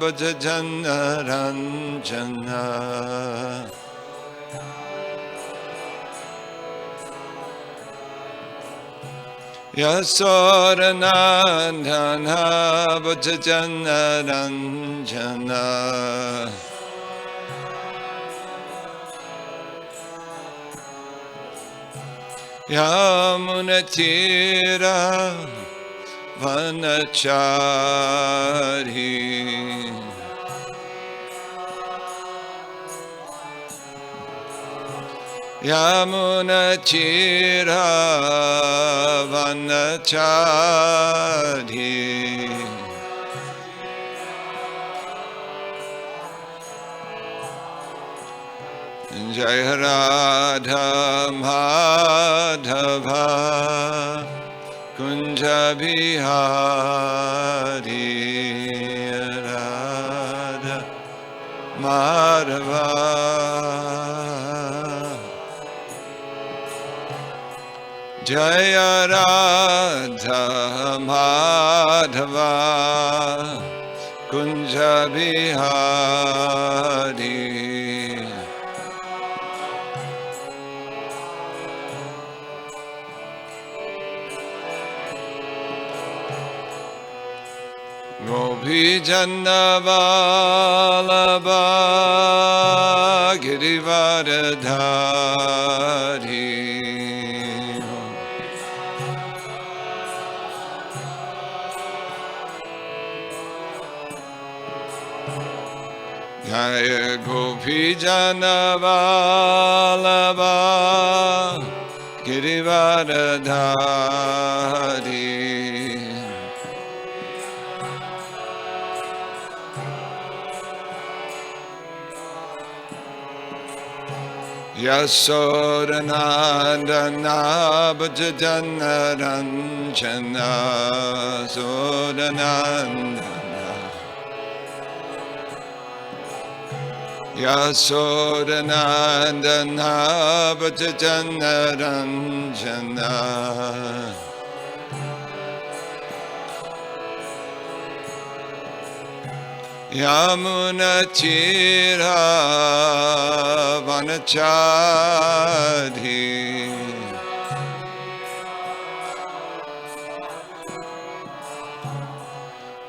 Bhajana Ranjana Yasodanandana Bhajana Ranjana Yamunatira Vanachari Yamunatira Vanachari Jaya Radha Madhava Kunja Bihari Radha Madhava Jaya Radha Madhava Kunja Bihari Gopijana Vallabha Girivaradhari Jaya Gopijana Vallabha Girivaradhari Yasodanandana Bhajana Ranjana Sodanandana Yasodanandana Bhajana Ranjana Yamunatira Vanachari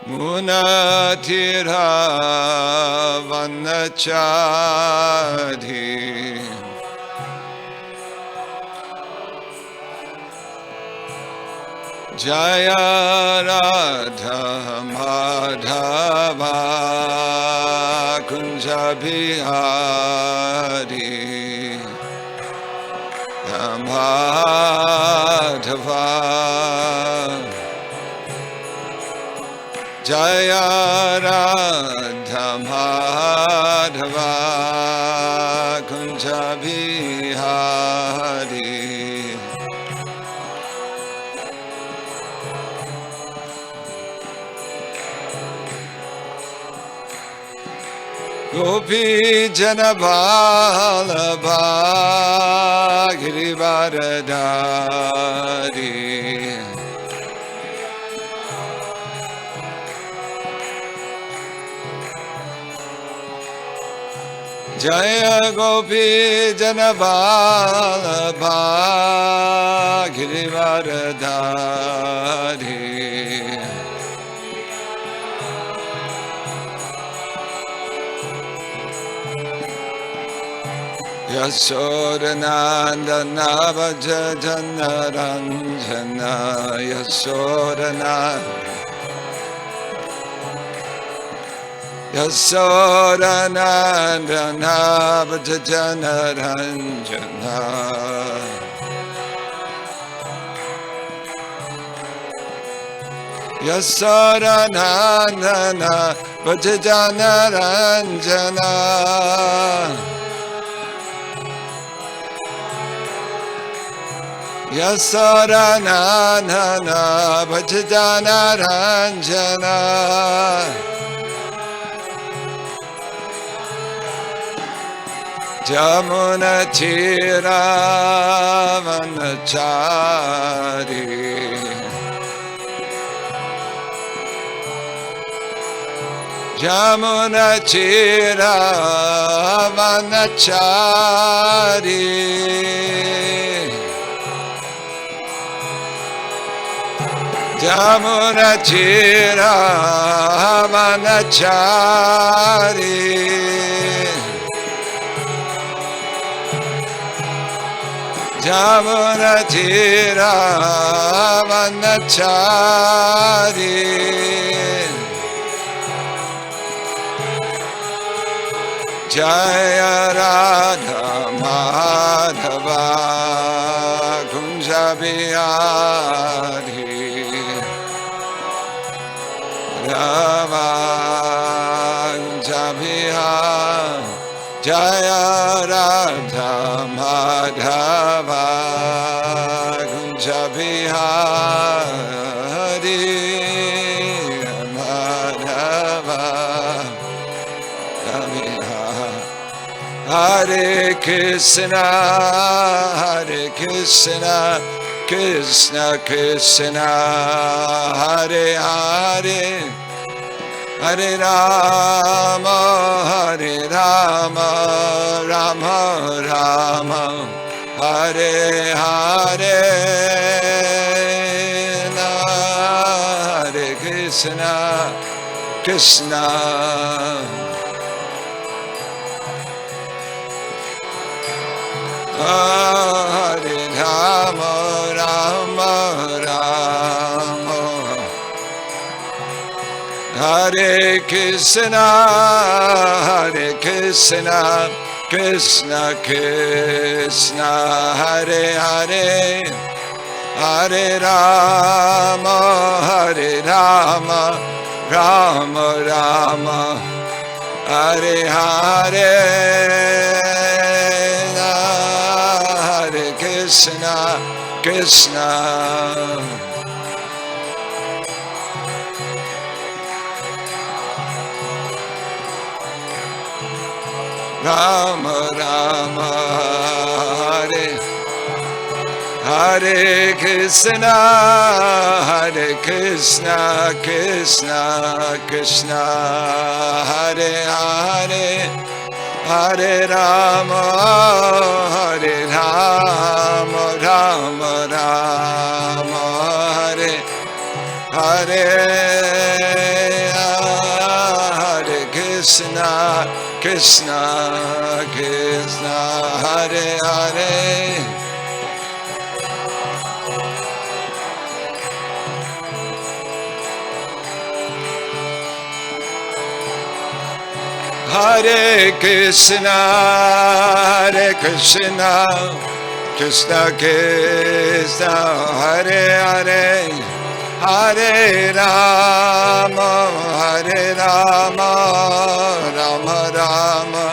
Munatira Vanachari Jaya Radha Madhava Kunja Bihari Madhava Jaya Radha Madhava Kunja Bihari Gopijana Vallabha Girivaradhari Jaya Gopijana Vallabha Girivaradhari Yasodanandana Bhajana Ranjana Yasodanandana Bhajana Ranjana Yasodanandana Bhajana Ranjana Yasodanandana Bhajana Ranjana Jamunatira Vanachari Jamuna Chira Vanachari Jamuna Chira Vanachari Jamuna Chira Vanachari Jaya Radha Madhava Kunja Bihari Rama Kunja Bihari Jaya Radha Madhava Kunja Bihari Madhava Hare Krishna, Krishna Krishna, Hare Hare, Hare Rama, Rama Rama, Hare Hare, Hare Krishna, Krishna. Hare Rama, Rama Rama, Hare Krishna, Krishna Krishna, Hare Hare, Hare Rama, Rama Rama, Hare Hare. Krishna, Krishna, Rama, Rama, Hare, Hare Krishna, Krishna, Krishna, Hare Hare. Hare Rama, Rama Rama, Hare Hare, Hare Krishna, Krishna Krishna, Hare Hare. Hare Krishna, Krishna Krishna, Hare Hare, Hare Rama, Rama Rama,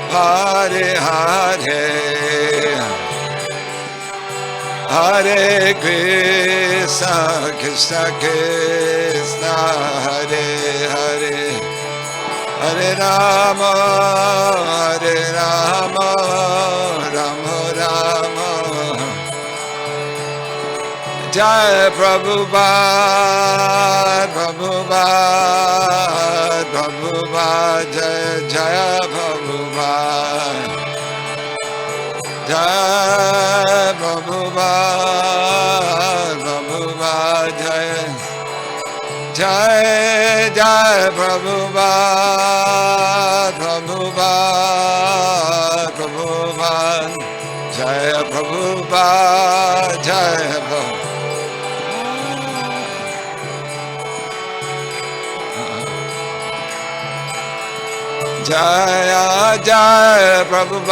Hare Hare, Hare Krishna, Krishna, Hare Hare. Hare Rama, Rama Rama, Jai Prabhupada, Jaya Prabhupada, Jai Prabhupada, Jai Prabhupada, Jaya Prabhupada, Jaya Prabhupada. Jaya Prabhupada,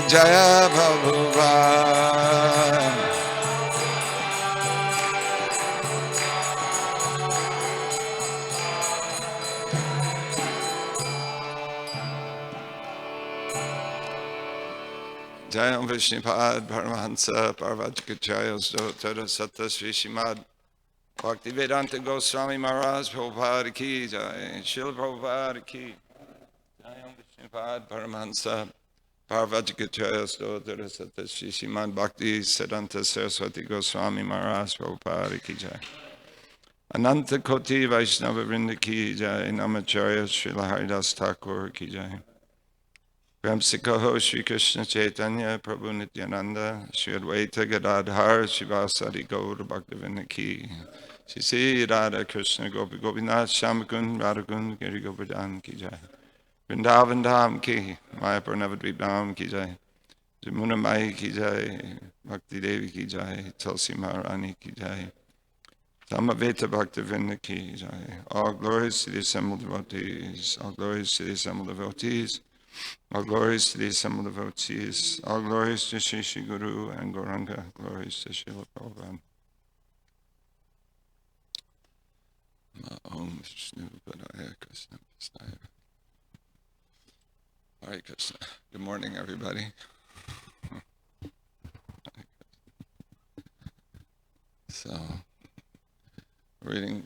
Jaya Prabhupada. Jayam Vishnupad Paramahansa Parvajkachaya Tada Satta Sri Srimad Bhaktivedanta Goswami Maharaj Prabhupada Ki Jai, Srila Prabhupada Ki. Jayam Vishnupad Paramahansa Parvajikachaya Stotra Sata Srimad Bhakti Siddhanta Saraswati Goswami Maharaj Prabhupada Ki Jai. Ananta Koti Vaishnava Vrinda Ki Jai. Namacharya Srila Haridas Thakur Ki Jai. Premsikaho Sri Krishna Chaitanya Prabhu Nityananda Sri Advaita Gadadhar Shivasari Gaur Bhaktivinoda Ki. Shri Sri Radha Krishna Gopi Gopinath Shamakun Radhakun Giri Govardhan Ki Jai. Vrindavan Dham Ki Mayapur Navadvip Dham Ki Jai. Jamuna Mai Ki Jai. Bhakti Devi Ki Jai. Tulsi Maharani Ki Jai. Samaveta Bhaktivinoda Ki Jai. All glories to the assembled devotees. All glories to the assembled devotees. All glories to the assembled devotees. All glories to Sri Sri Guru and Gauranga. Glories to Srila Prabhupada. Om Vishnu Padaya Krishna Prasaya. Hare Krishna. Good morning, everybody. So, reading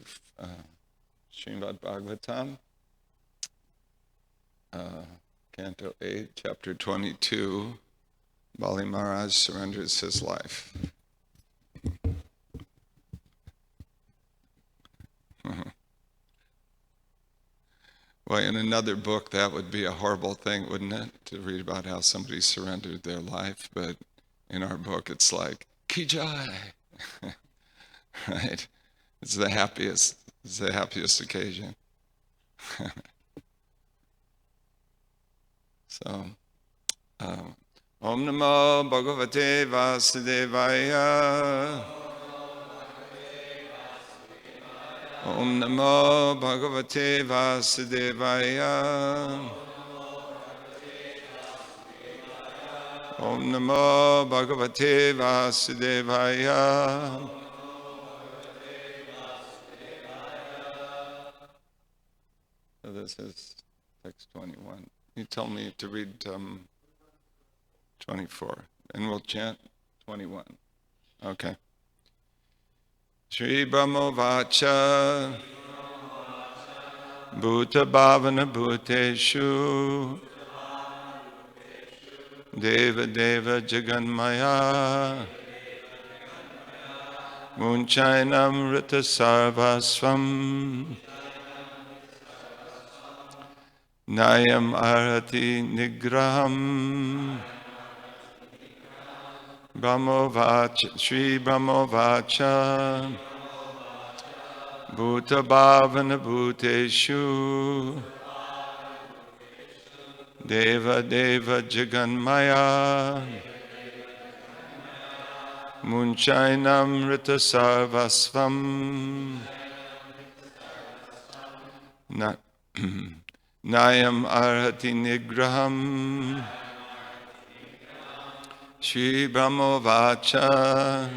Srimad Bhagavatam, Canto 8, Chapter 22, Bali Maharaj surrenders his life. Well, in another book, that would be a horrible thing, wouldn't it? To read about how somebody surrendered their life. But in our book, it's like, Ki Jai! Right? It's the happiest occasion. So, Om Namo Bhagavate Vasudevaya. Om Namo Bhagavate Vasudevaya. Om Namo Bhagavate Vasudevaya. So this is text 21. You tell me to read 24, and we'll chant 21. Okay. Shri Brahmo Vacha Bhuta Bhavana Bhuteshu Deva Deva Jaganmaya Munchainam Rita Sarvasvam Nayam Arati Nigraham Brahmo Vacha Shri Brahmo Vacha Bhuta Bhavana Bhuteshu Deva Deva Jaganmaya Munchainam Rita Sarvasvam Nayam Arhati Nigraham Shri Brahmo Vacha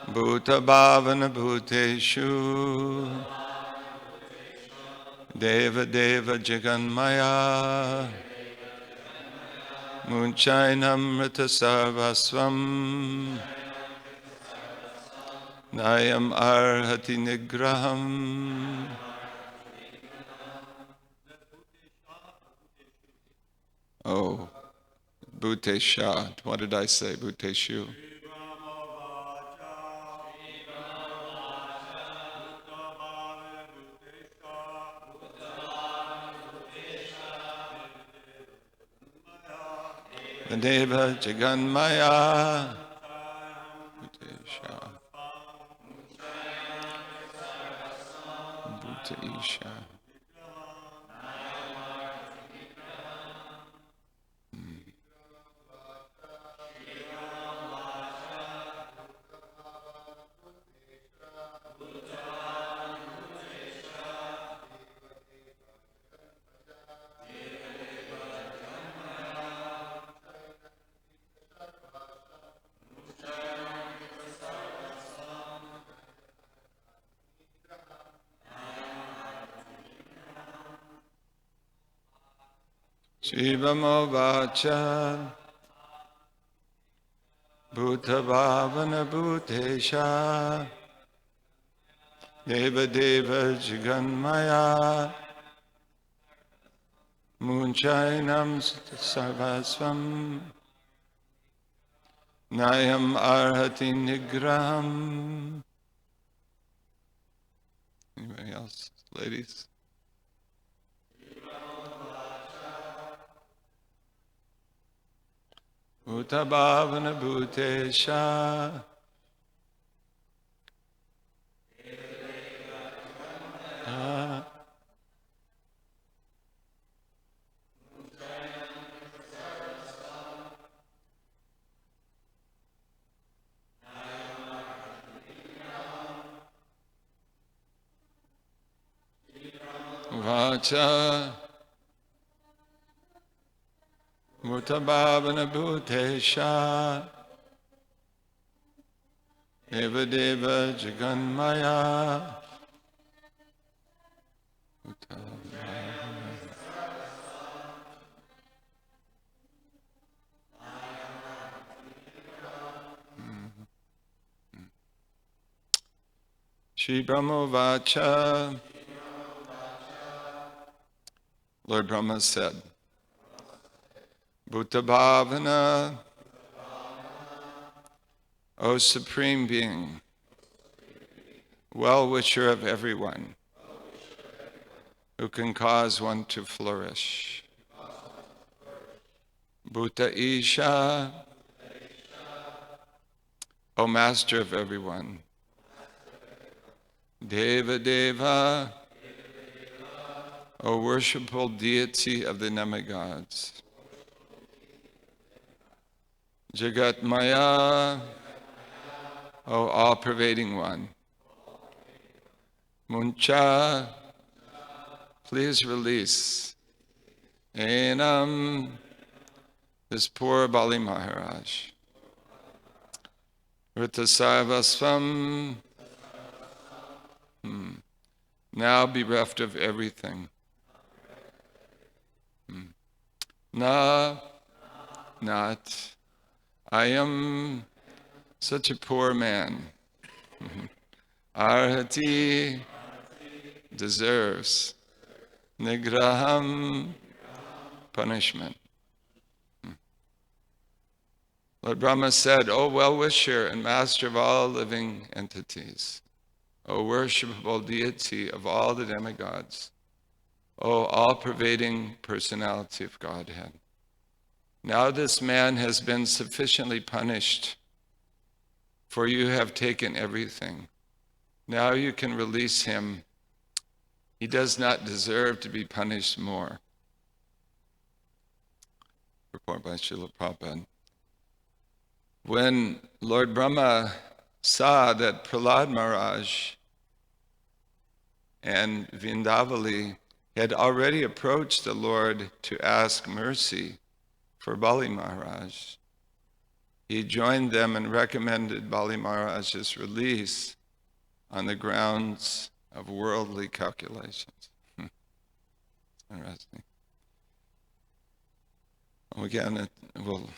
Bhuta Bhavana Bhuteshu Deva Deva Jaganmaya Munchainam Rita Sarvasvam Nayam Arhati Nigraham. Oh, Bhutesha. What did I say? Bhuteshu. Deva Jaganmaya Bhutesha Bhutesha. Shivamo Vacha Bhuta Bhavana Bhutesha Deva Deva Jaganmaya Munchainam sarvasvam Nayam arhati nigraham. Anybody else? Ladies? Utabhavana bhutesha Vacha Mutabhavana bhutesha Evadeva jaganmaya Shri Brahma Vacha. Lord Brahma said, Bhuta Bhavana, O Supreme Being, well-wisher of everyone, who can cause one to flourish. Bhuta Isha, O Master of everyone. Deva Deva, O worshipful deity of the demigods. Jagat Maya, O all-pervading one. Muncha, please release Enam, this poor Bali Maharaj. Ritasarvasvam, now bereft of everything. Na, not, I am such a poor man. Arhati deserves nigraham, punishment. Lord Brahma said, O well-wisher and master of all living entities, O worshipable deity of all the demigods, O all-pervading personality of Godhead. Now this man has been sufficiently punished, for you have taken everything. Now you can release him. He does not deserve to be punished more. Report by Srila Prabhupada. When Lord Brahma saw that Prahlad Maharaj and Vindavali had already approached the Lord to ask mercy for Bali Maharaj, he joined them and recommended Bali Maharaj's release on the grounds of worldly calculations. Interesting. Again, we'll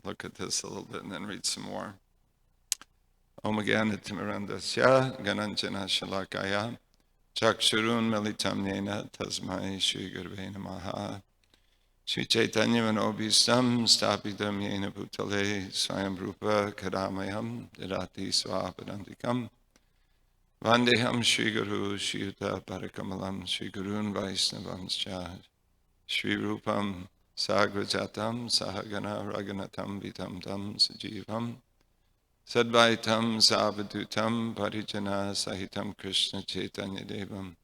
look at this a little bit and then read some more. Om Gyanatimirandasya Gananjana Shalakaya Chakshurun Militam Yena Tasmai Shri Gurve Namaha Shri Chaitanya Manobhistam Stapidam Yena Bhutale Swayam Rupa Kadamayam Didati Swapadantikam Vandeham Shri Guru Shri Yuta Parakamalam Shri Gurun Vaisnavamscha Shri Rupam Sagrajatam Sahagana Raganatam Vitam Tam Sajivam Sadvaitam Savadutam Parijana Sahitam Krishna Chaitanya Devam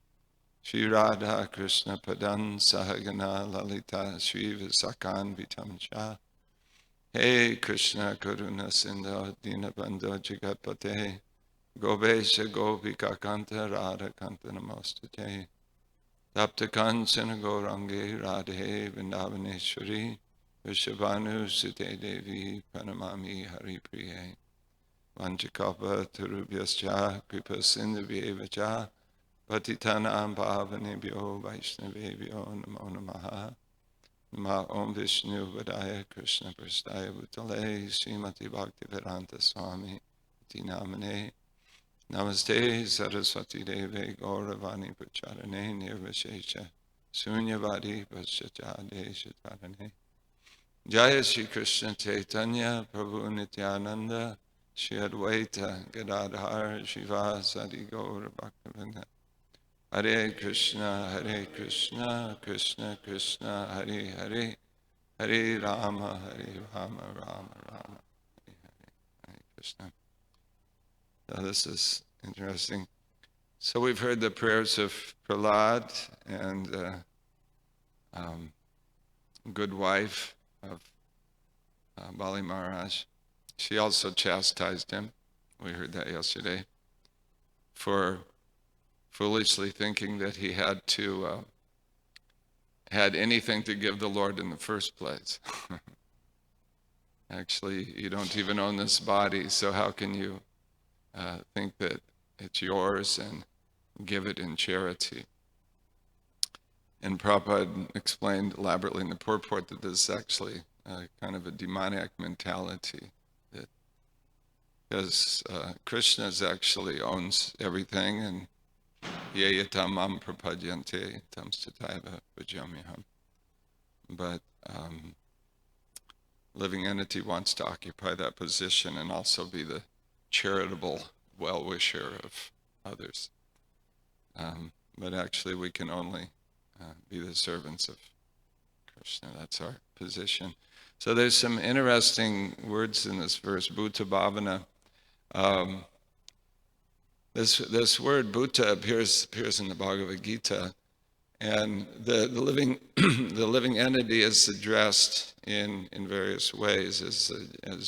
Shri Radha Krishna Padan Sahagana Lalita Shri Visakan Vitam Cha Hey Krishna Karuna Sindhu Dinabandho Jagatpate Gopesha Gopika Kanta Radha Kanta Namostate Tapta Kanchana Gaurange Radhe Vrindavaneshwari Vishabhanu Sute Devi Pranamami Hari Priye Vanchakalpa Tarubhyascha Kripa Sindhuvyevacha Patitanam Bhavanebhyo Vaishnavebhyo Namo Namaha Nama Om Vishnu Vadaya Krishna Prasthaya Bhutale Srimati Bhaktivedanta Swami Iti Namane Namaste Saraswati Deve Gauravani Pracharane Nirvashesha Sunyavadi Pasachade Shatarane. Jaya Shri Krishna Chaitanya Prabhu Nityananda Shri Advaita Gadadhar Shivasadi Gaura Bhaktivinoda. Hare Krishna, Krishna Krishna, Hare Hare, Hare Rama, Rama Rama, Hare Krishna. Now this is interesting. So we've heard the prayers of Prahlad and good wife of Bali Maharaj. She also chastised him. We heard that yesterday for foolishly thinking that he had anything to give the Lord in the first place. Actually, you don't even own this body, so how can you think that it's yours and give it in charity? And Prabhupada explained elaborately in the purport that this is actually kind of a demoniac mentality, that because Krishna actually owns everything, and ye yatamam prapadyante tam stataiva bhajamyaham. But living entity wants to occupy that position and also be the charitable well-wisher of others. But actually we can only be the servants of Krishna. That's our position. So there's some interesting words in this verse, Bhuta Bhavana. This word Bhuta appears in the Bhagavad Gita, and the living the living entity is addressed in various ways as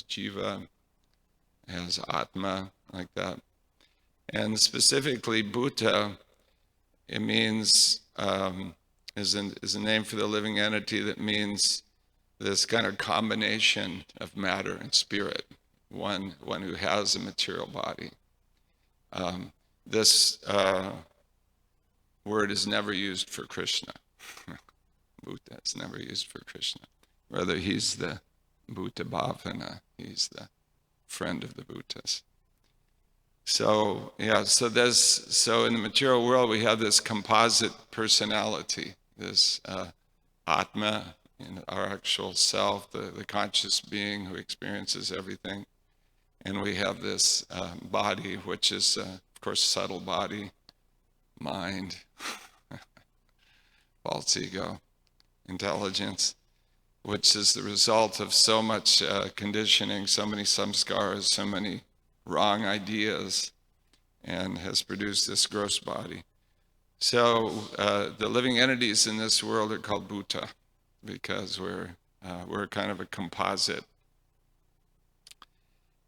Jiva, as Atma, like that. And specifically Bhuta, it means is a name for the living entity that means this kind of combination of matter and spirit, one who has a material body. This word is never used for Krishna. Bhuta is never used for Krishna. Rather, he's the Bhuta Bhavana. He's the friend of the Bhutas. So so in the material world we have this composite personality, this Atma, our actual self, the conscious being who experiences everything. And we have this body, which is, of course, subtle body, mind, false ego, intelligence, which is the result of so much conditioning, so many samskaras, so many wrong ideas, and has produced this gross body. So the living entities in this world are called Bhuta, because we're kind of a composite,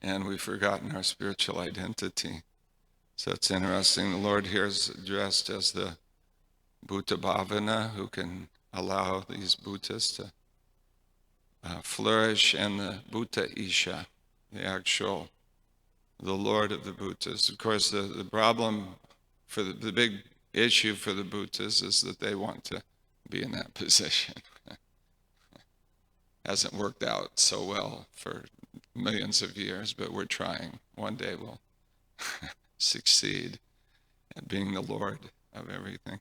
and we've forgotten our spiritual identity. So it's interesting, the Lord here is addressed as the Bhuta Bhavana, who can allow these Bhutas to flourish, and the Bhuta Isha, the Lord of the Bhutas. Of course, the problem for the big issue for the Bhutas is that they want to be in that position. Hasn't worked out so well for millions of years, but we're trying. One day we'll succeed at being the Lord of everything.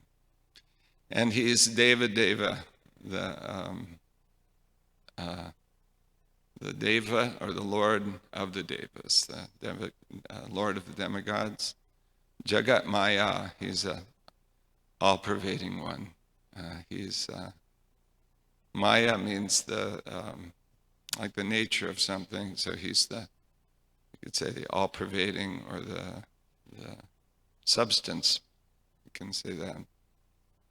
And he's Deva, the Deva, or the Lord of the Devas, the Lord of the demigods. Jagat Maya, he's a all-pervading one. Maya means like the nature of something, so he's you could say the all-pervading, or the substance, you can say that,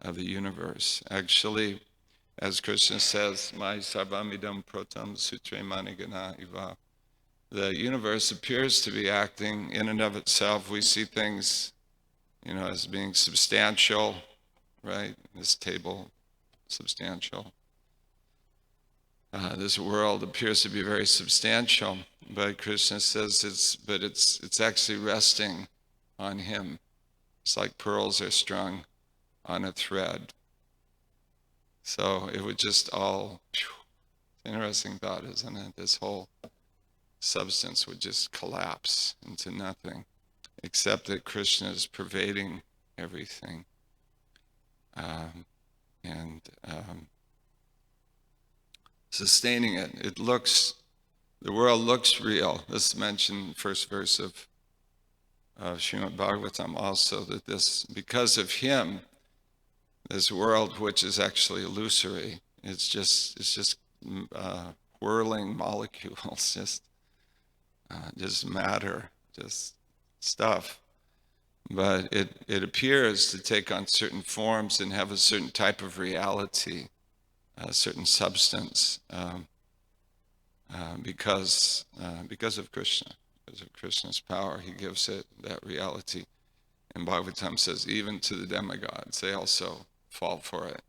of the universe. Actually, as Krishna says, Mai sarvamidam protam sutre manigana iva. The universe appears to be acting in and of itself. We see things, as being substantial, right? This table, substantial. This world appears to be very substantial, but Krishna says it's actually resting on him. It's like pearls are strung on a thread. So it would just all, interesting thought, isn't it? This whole substance would just collapse into nothing, except that Krishna is pervading everything. and sustaining it. The world looks real. This is mentioned first verse of Srimad Bhagavatam also, that because of him, this world, which is actually illusory, it's just whirling molecules, just matter, just stuff. But it appears to take on certain forms and have a certain type of reality, a certain substance, because of Krishna. Because of Krishna's power, he gives it that reality. And Bhagavatam says, even to the demigods, they also fall for it.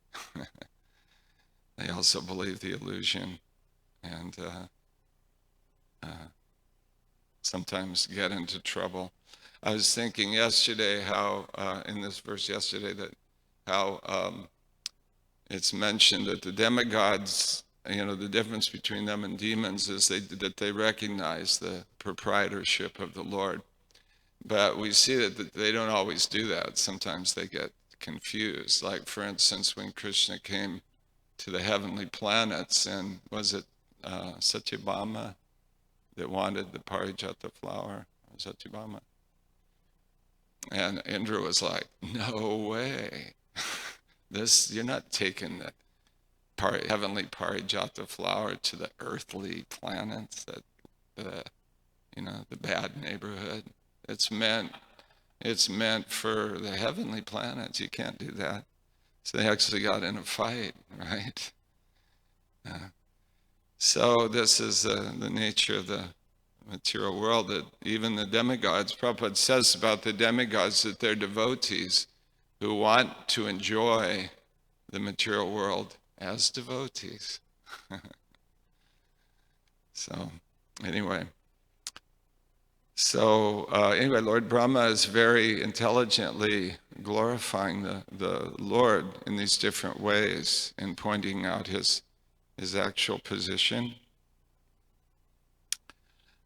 They also believe the illusion, and sometimes get into trouble. I was thinking yesterday how, in this verse yesterday, that how it's mentioned that the demigods, the difference between them and demons is that they recognize the proprietorship of the Lord. But we see that they don't always do that. Sometimes they get confused. Like, for instance, when Krishna came to the heavenly planets, and was it Satyabhama that wanted the Parijata flower? Satyabhama. And Indra was like, no way. You're not taking the heavenly Parijata flower to the earthly planets, the bad neighborhood. It's meant for the heavenly planets. You can't do that. So they actually got in a fight, right? So this is the nature of the material world, that even the demigods, Prabhupada says about the demigods that they're devotees who want to enjoy the material world as devotees. So anyway, Lord Brahma is very intelligently glorifying the Lord in these different ways and pointing out his actual position.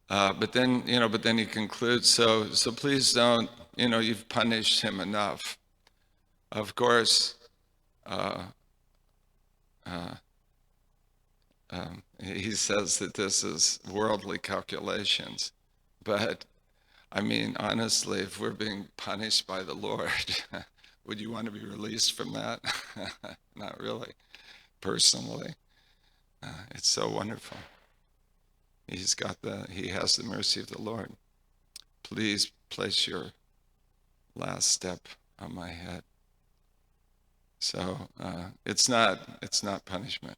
But then he concludes, so please don't, you've punished him enough. Of course, he says that this is worldly calculations. But, I mean, honestly, if we're being punished by the Lord, would you want to be released from that? Not really, personally. It's so wonderful. He has the mercy of the Lord. Please place your last step on my head. So it's not punishment.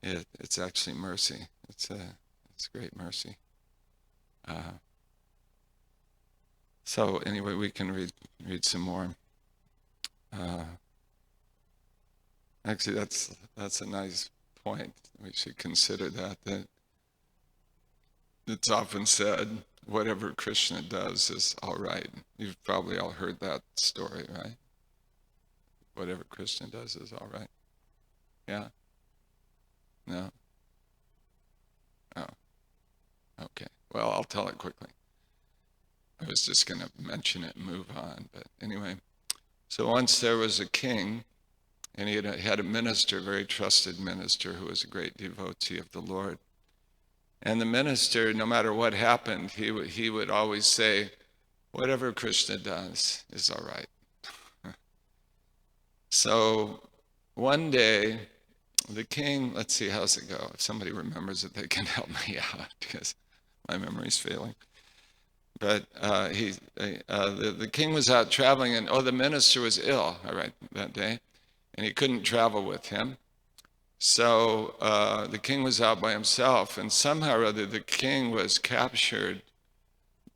It's actually mercy. It's great mercy. So anyway, we can read some more. Actually, that's a nice point. We should consider that it's often said, whatever Krishna does is all right. You've probably all heard that story, right? Whatever Krishna does is all right. Yeah? No? Oh. Okay. Well, I'll tell it quickly. I was just going to mention it and move on. But anyway, so once there was a king, and he had a minister, a very trusted minister, who was a great devotee of the Lord. And the minister, no matter what happened, he would always say, whatever Krishna does is all right. So one day, the king, let's see, how's it go? If somebody remembers it, they can help me out, because my memory's failing. But the king was out traveling, and the minister was ill, all right, that day, and he couldn't travel with him. So the king was out by himself, and somehow or other the king was captured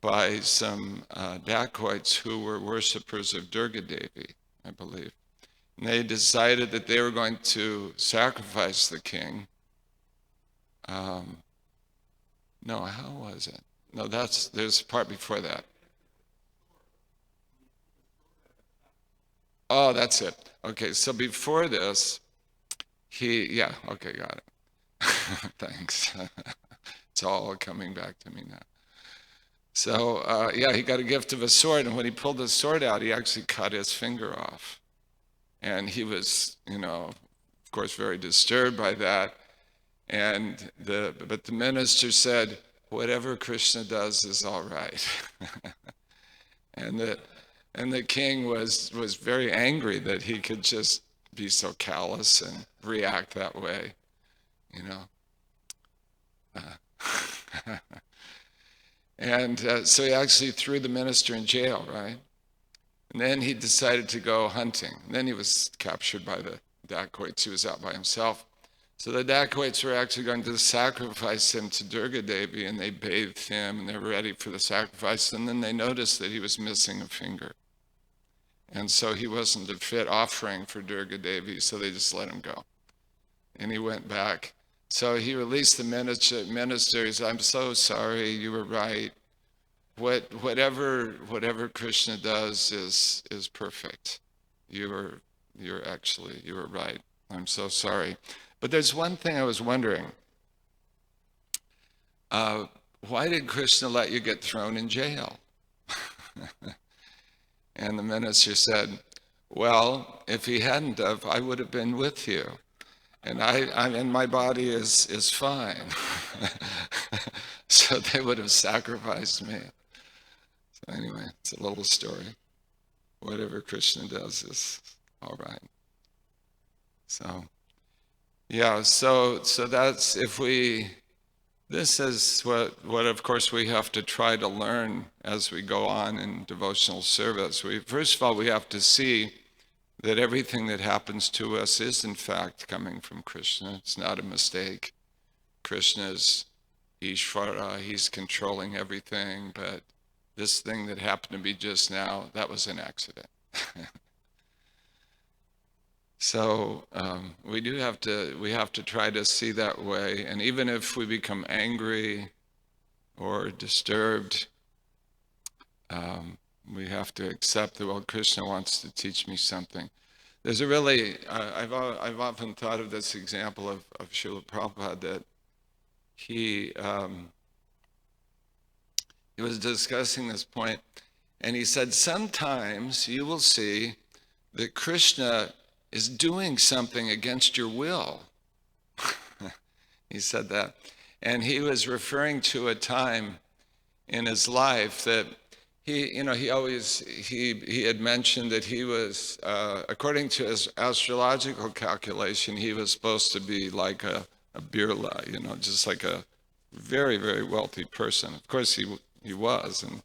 by some dacoits who were worshippers of Durga Devi, I believe. And they decided that they were going to sacrifice the king. No, how was it? No, there's a part before that. Oh, that's it. Okay, so before this, okay, got it. Thanks. It's all coming back to me now. So, he got a gift of a sword, and when he pulled the sword out, he actually cut his finger off. And he was, of course, very disturbed by that. But the minister said, whatever Krishna does is all right. and the king was very angry that he could just be so callous and react that way, And so he actually threw the minister in jail, right? And then he decided to go hunting. And then he was captured by the dacoits. He was out by himself. So the dacoits were actually going to sacrifice him to Durga Devi, and they bathed him, and they were ready for the sacrifice. And then they noticed that he was missing a finger. And so he wasn't a fit offering for Durga Devi, so they just let him go. And he went back. So he released the minister. He said, I'm so sorry, you were right. Whatever Krishna does is perfect. You were right. I'm so sorry. But there's one thing I was wondering. Why did Krishna let you get thrown in jail? And the minister said, well, if he hadn't have, I would have been with you. And my body is fine. So they would have sacrificed me. So anyway, it's a little story. Whatever Krishna does is all right. So, yeah, so that's this is what of course we have to try to learn as we go on in devotional service. First of all, we have to see that everything that happens to us is in fact coming from Krishna. It's not a mistake. Krishna's Ishvara, he's controlling everything, but this thing that happened to me just now, that was an accident. So we have to try to see that way, and even if we become angry or disturbed, we have to accept that, well, Krishna wants to teach me something. There's a really, I've often thought of this example of Srila Prabhupada, that he was discussing this point, and he said, sometimes you will see that Krishna is doing something against your will. He said that. And he was referring to a time in his life that he had mentioned that he was, according to his astrological calculation, he was supposed to be like a birla, just like a very, very wealthy person. Of course, he was in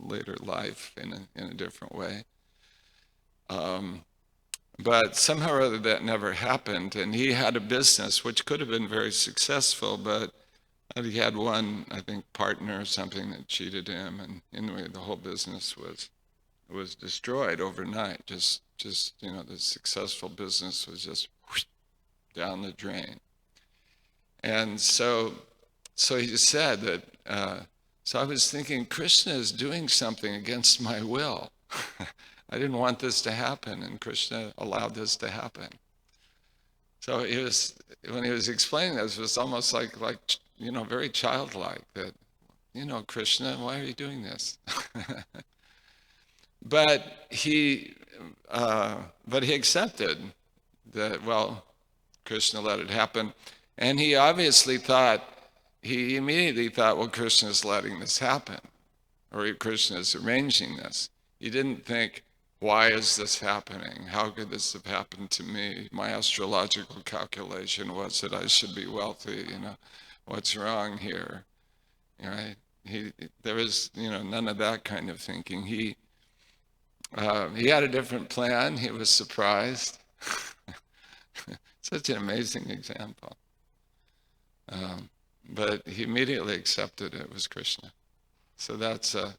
later life in a different way. But somehow or other that never happened, and he had a business which could have been very successful, but he had one, I think, partner or something that cheated him, and anyway, the whole business was destroyed overnight. Just the successful business was just whoosh, down the drain. And so he said that. So I was thinking, Krishna is doing something against my will. I didn't want this to happen, and Krishna allowed this to happen. So when he was explaining this, it was almost like very childlike. That, Krishna, why are you doing this? But he accepted that. Well, Krishna let it happen, and he obviously thought. He immediately thought, well, Krishna is letting this happen, or Krishna is arranging this. He didn't think, why is this happening? How could this have happened to me? My astrological calculation was that I should be wealthy. What's wrong here? Right? There was, none of that kind of thinking. He had a different plan. He was surprised. Such an amazing example. But he immediately accepted it was Krishna. So that's a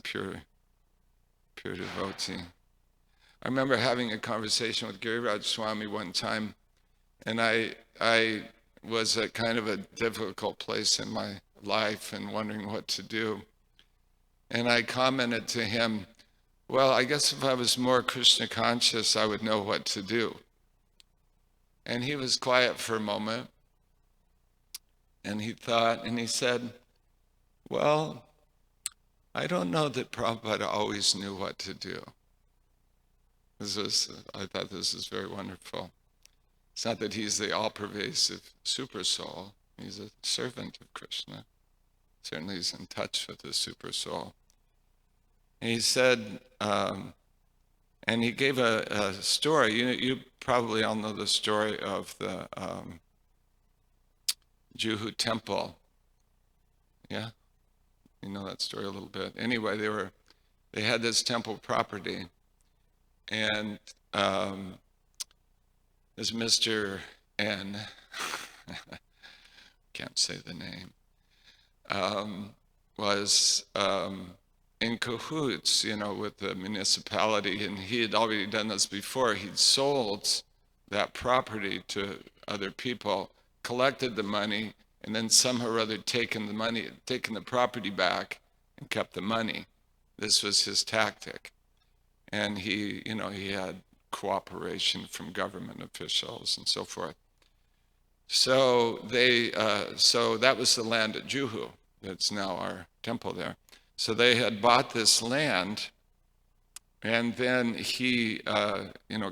pure devotee. I remember having a conversation with Giriraj Swami one time, and I was at kind of a difficult place in my life and wondering what to do. And I commented to him, well, I guess if I was more Krishna conscious, I would know what to do. And he was quiet for a moment. And he thought, and he said, well, I don't know that Prabhupada always knew what to do. I thought this was very wonderful. It's not that he's the all-pervasive super soul. He's a servant of Krishna. Certainly he's in touch with the super soul. And he said, and he gave a story. You probably all know the story of the Juhu temple. Yeah? You know that story a little bit. Anyway, they had this temple property, and this Mr. N, can't say the name, was in cahoots, with the municipality, and he had already done this before. He'd sold that property to other people, collected the money, and then somehow or other taken the property back and kept the money. This was his tactic. And he had cooperation from government officials and so forth. So so that was the land at Juhu. That's now our temple there. So they had bought this land, and then he,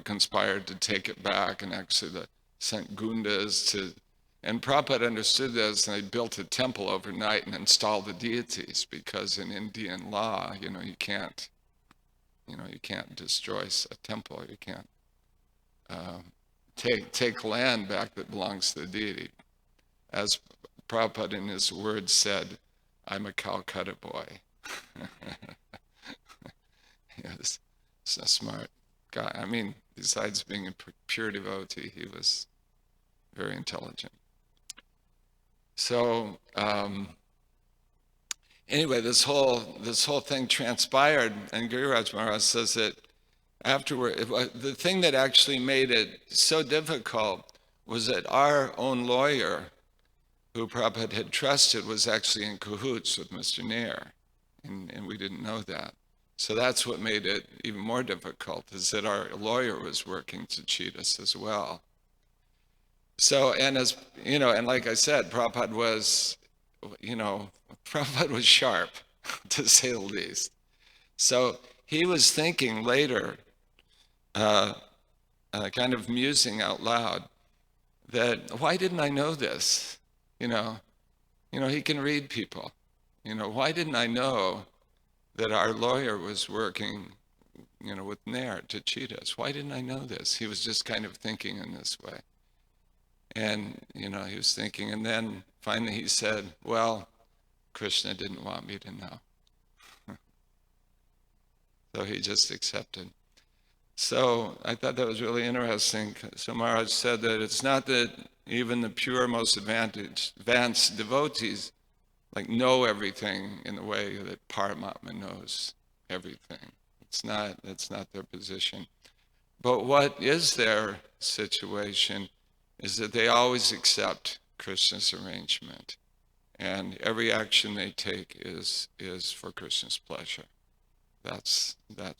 conspired to take it back, and actually sent gundas to, and Prabhupada understood this, and they built a temple overnight and installed the deities, because in Indian law, you can't destroy a temple. You can't take land back that belongs to the deity. As Prabhupada in his words said, I'm a Calcutta boy. Yes, he's a smart guy. I mean, besides being a pure devotee, he was very intelligent. So anyway, this whole thing transpired, and Giriraj Maharaj says that afterward, the thing that actually made it so difficult was that our own lawyer, who Prabhupada had trusted, was actually in cahoots with Mr. Nair, and we didn't know that. So that's what made it even more difficult, is that our lawyer was working to cheat us as well. So, and as and like I said, Prabhupada was sharp, to say the least. So he was thinking later, kind of musing out loud, that why didn't I know this? He can read people. Why didn't I know that our lawyer was working, with Nair to cheat us? Why didn't I know this? He was just kind of thinking in this way. And, he was thinking, and then finally he said, well, Krishna didn't want me to know. So he just accepted. So I thought that was really interesting. So Maharaj said that it's not that even the pure, most advanced devotees know everything in the way that Paramatma knows everything. That's not their position. But what is their situation is that they always accept Krishna's arrangement, and every action they take is for Krishna's pleasure. That's the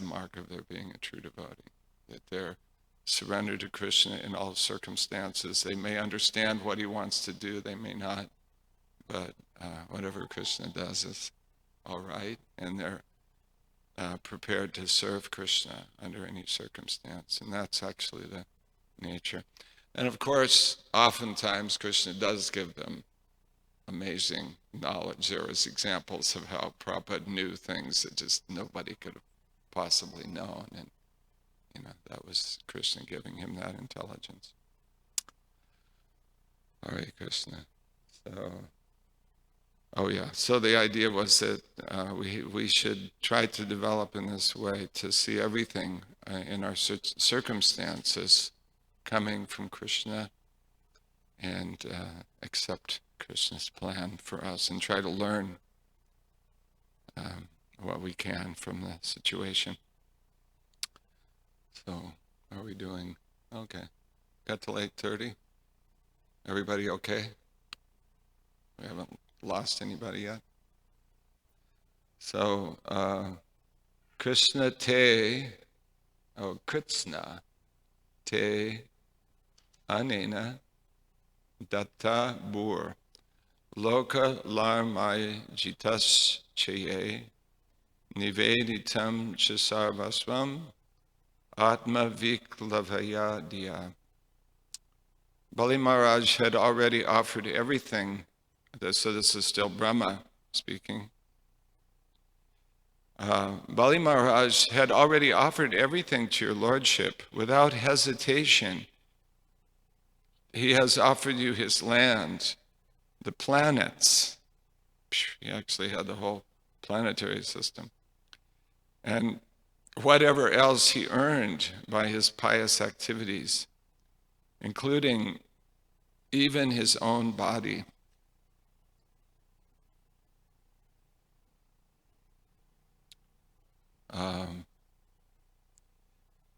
mark of their being a true devotee, that they're surrendered to Krishna in all circumstances. They may understand what he wants to do, they may not, but whatever Krishna does is all right, and they're prepared to serve Krishna under any circumstance, and that's actually the nature. And of course, oftentimes Krishna does give them amazing knowledge. There was examples of how Prabhupada knew things that just nobody could have possibly known, and that was Krishna giving him that intelligence. Hare Krishna. So the idea was that we should try to develop in this way to see everything in our circumstances coming from Krishna, and accept Krishna's plan for us, and try to learn what we can from the situation. So, are we doing okay? Got till 8:30. Everybody okay? We haven't lost anybody yet. So, Krishna te anena datta bur loka larmai jitas cheye Niveditam Chisarvasvam Atma Viklavaya Diya. Bali Maharaj had already offered everything. So this is still Brahma speaking. Bali Maharaj had already offered everything to your lordship without hesitation. He has offered you his land, the planets. He actually had the whole planetary system. And whatever else he earned by his pious activities, including even his own body.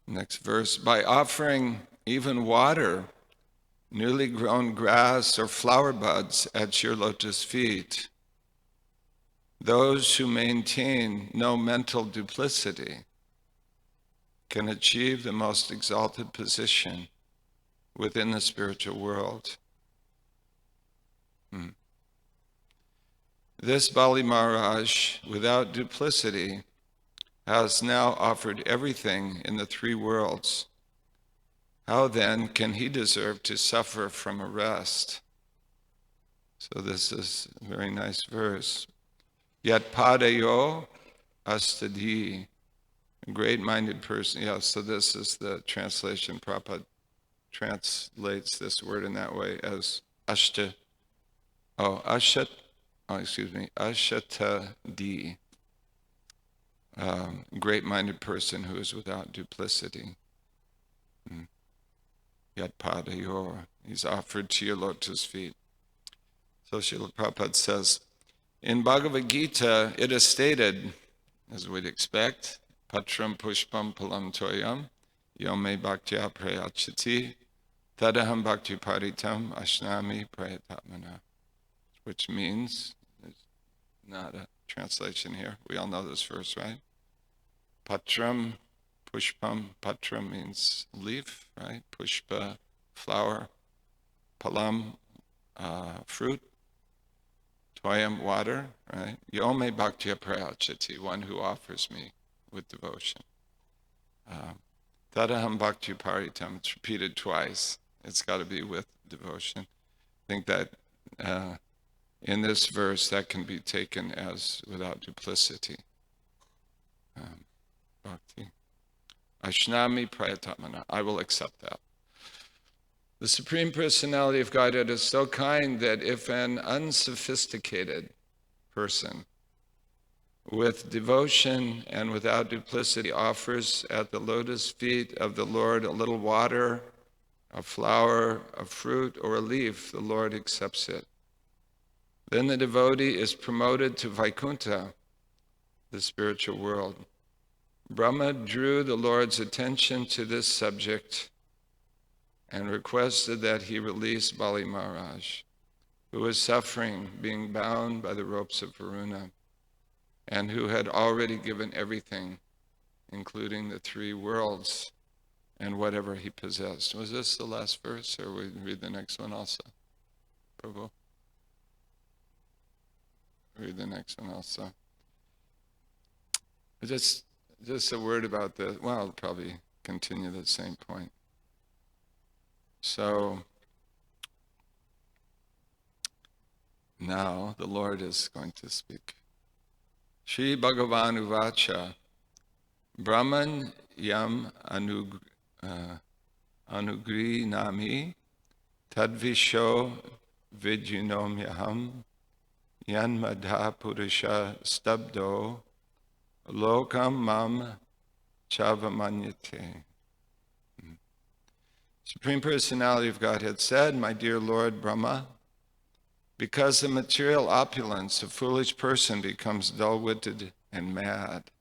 Next verse, by offering even water, newly grown grass, or flower buds at your lotus feet, those who maintain no mental duplicity can achieve the most exalted position within the spiritual world. This Bali Maharaj, without duplicity, has now offered everything in the three worlds. How then can he deserve to suffer from arrest? So this is a very nice verse. Yet padayo astadi, a great-minded person. Yeah, so this is the translation. Prabhupada translates this word in that way as ashatadi. Great-minded person who is without duplicity. Yat padayor, he's offered to your lotus feet. So Srila Prabhupada says, in Bhagavad Gita, it is stated, as we'd expect, patram pushpam palam toyam, yome bhaktya prayachati, tadaham bhakti paritam ashnami prayatatmana. Which means, there's not a translation here, we all know this verse, right? Patram, pushpam, patra means leaf, right? Pushpa, flower. Palam, fruit. Toyam, water, right? Yome bhaktya prayachati, one who offers me with devotion. Tadaham bhakti paritam, it's repeated twice. It's got to be with devotion. I think that in this verse, that can be taken as without duplicity. Bhakti. Ashnami prayatatmana. I will accept that. The Supreme Personality of Godhead is so kind that if an unsophisticated person with devotion and without duplicity offers at the lotus feet of the Lord a little water, a flower, a fruit, or a leaf, the Lord accepts it. Then the devotee is promoted to Vaikuntha, the spiritual world. Brahma drew the Lord's attention to this subject and requested that he release Bali Maharaj, who was suffering, being bound by the ropes of Varuna, and who had already given everything, including the three worlds and whatever he possessed. Was this the last verse, or we read the next one also? Prabhu? Read the next one also. Just a word about the, well, I'll probably continue the same point. So, now the Lord is going to speak. Shri Bhagavan Uvacha, Brahman Yam Anugri Nami, Tadvisho Vijunomyaham, Yan Madha Purusha Stabdo, Lokam Mam Chavamanyate. Supreme Personality of Godhead said, my dear Lord Brahma, because of material opulence, a foolish person becomes dull-witted and mad.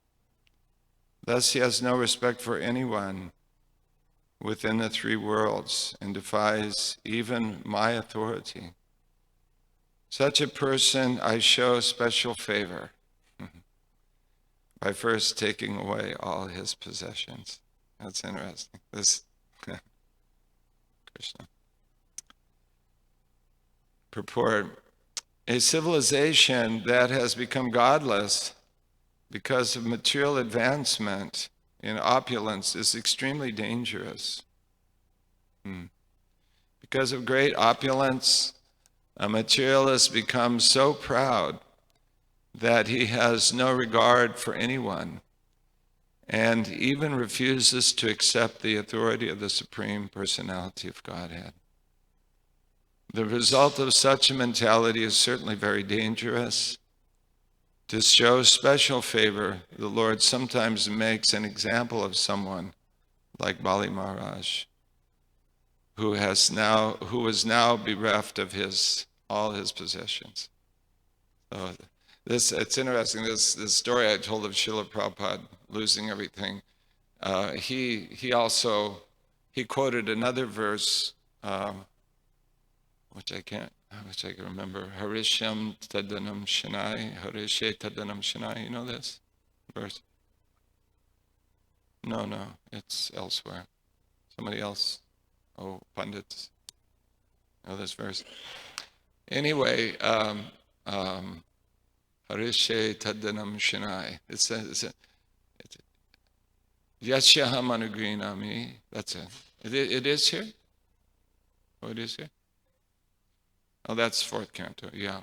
Thus he has no respect for anyone within the three worlds and defies even my authority. Such a person I show special favor by first taking away all his possessions. That's interesting. This Krishna. Purport. A civilization that has become godless because of material advancement in opulence is extremely dangerous. Because of great opulence, a materialist becomes so proud that he has no regard for anyone and even refuses to accept the authority of the Supreme Personality of Godhead. The result of such a mentality is certainly very dangerous. To show special favor, the Lord sometimes makes an example of someone like Bali Maharaj, who is now bereft of all his possessions. So it's interesting. This story I told of Srila Prabhupada losing everything. He quoted another verse, which I can remember. Harisham tadanam shanai, harishe tadanam shanai. You know this verse? No, it's elsewhere. Somebody else. Oh, pundits know this verse. Anyway, harishe tadanam shanai. It's Yasyaham anugrinami. That's it. It is here? Oh, it is here? Oh, that's fourth canto, yeah.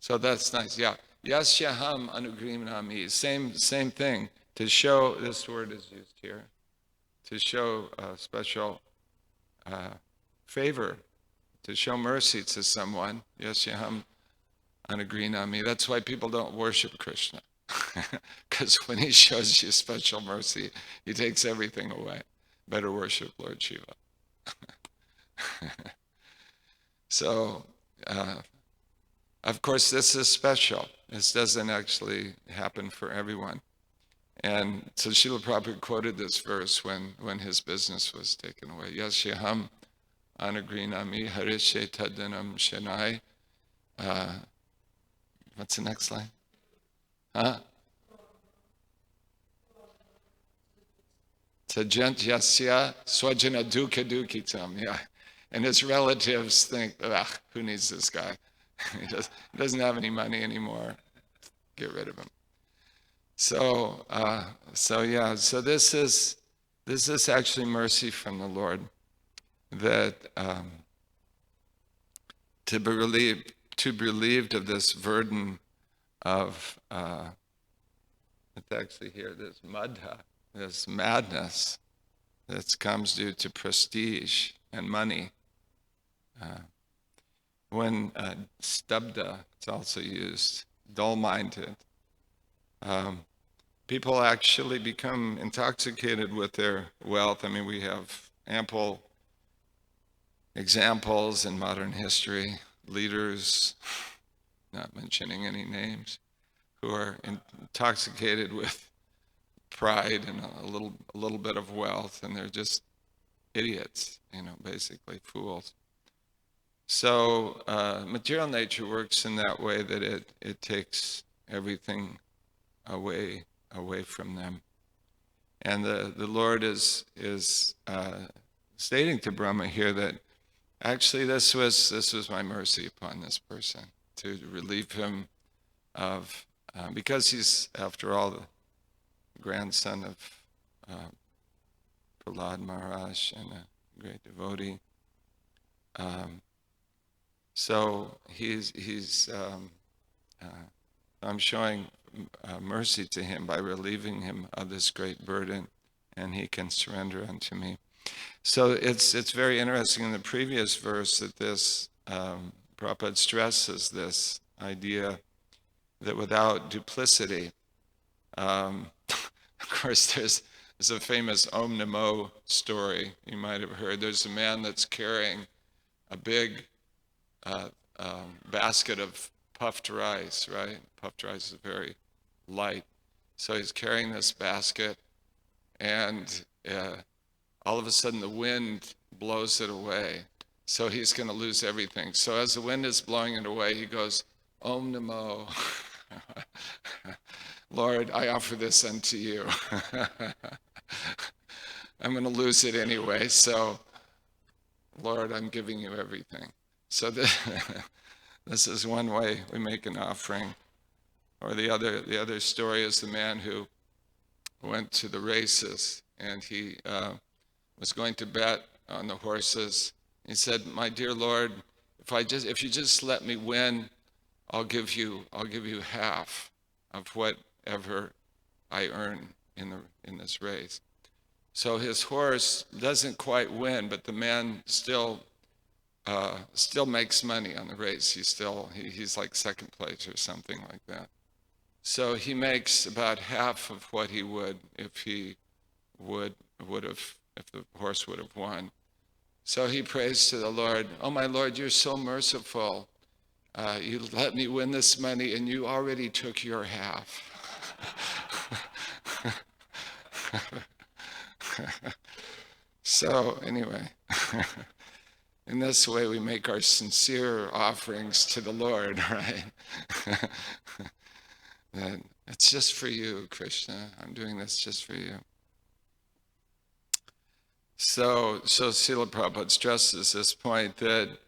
So that's nice, yeah. Yasyaham anugrinami. Same thing. To show, this word is used here, to show special favor, to show mercy to someone. Yasyaham anugrinami. That's why people don't worship Krishna. Because when he shows you special mercy, he takes everything away. Better worship Lord Shiva. So, of course, this is special. This doesn't actually happen for everyone. And so Srila Prabhupada quoted this verse when his business was taken away. Yasyaham anugrinami harishe tadanam shanai. What's the next line? Huh? Tajant yasya swajana dukha dukitam. Yeah. And his relatives think, who needs this guy? He doesn't have any money anymore. Get rid of him. So this is actually mercy from the Lord, that to be relieved of this burden of it's actually here, this madha, this madness that comes due to prestige and money. When stabda, it's also used, dull-minded. People actually become intoxicated with their wealth. I mean, we have ample examples in modern history, leaders, not mentioning any names, who are intoxicated with pride and a little bit of wealth, and they're just idiots, basically fools. So material nature works in that way, that it takes everything away from them. And the Lord is stating to Brahma here that actually this was my mercy upon this person, to relieve him of, because he's, after all, the grandson of Prahlad Maharaj and a great devotee. So I'm showing mercy to him by relieving him of this great burden, and he can surrender unto me. So it's very interesting in the previous verse that this Prabhupada stresses this idea that without duplicity, of course there's a famous Om Namo story you might have heard. There's a man that's carrying a big basket of puffed rice, right? Puffed rice is very light. So he's carrying this basket, and all of a sudden the wind blows it away. So he's going to lose everything. So as the wind is blowing it away, he goes, Om Namo. Lord, I offer this unto you. I'm going to lose it anyway. So, Lord, I'm giving you everything. So this is one way we make an offering. Or the other story is the man who went to the races, and he was going to bet on the horses. He said, "My dear Lord, if you just let me win, I'll give you half of whatever I earn in this race." So his horse doesn't quite win, but the man still makes money on the race. He's like second place or something like that. So he makes about half of what he would if the horse would have won. So he prays to the Lord, "Oh my Lord, you're so merciful. You let me win this money, and you already took your half." So anyway, in this way we make our sincere offerings to the Lord, right? That it's just for you, Krishna. I'm doing this just for you. So Srila Prabhupada stresses this point that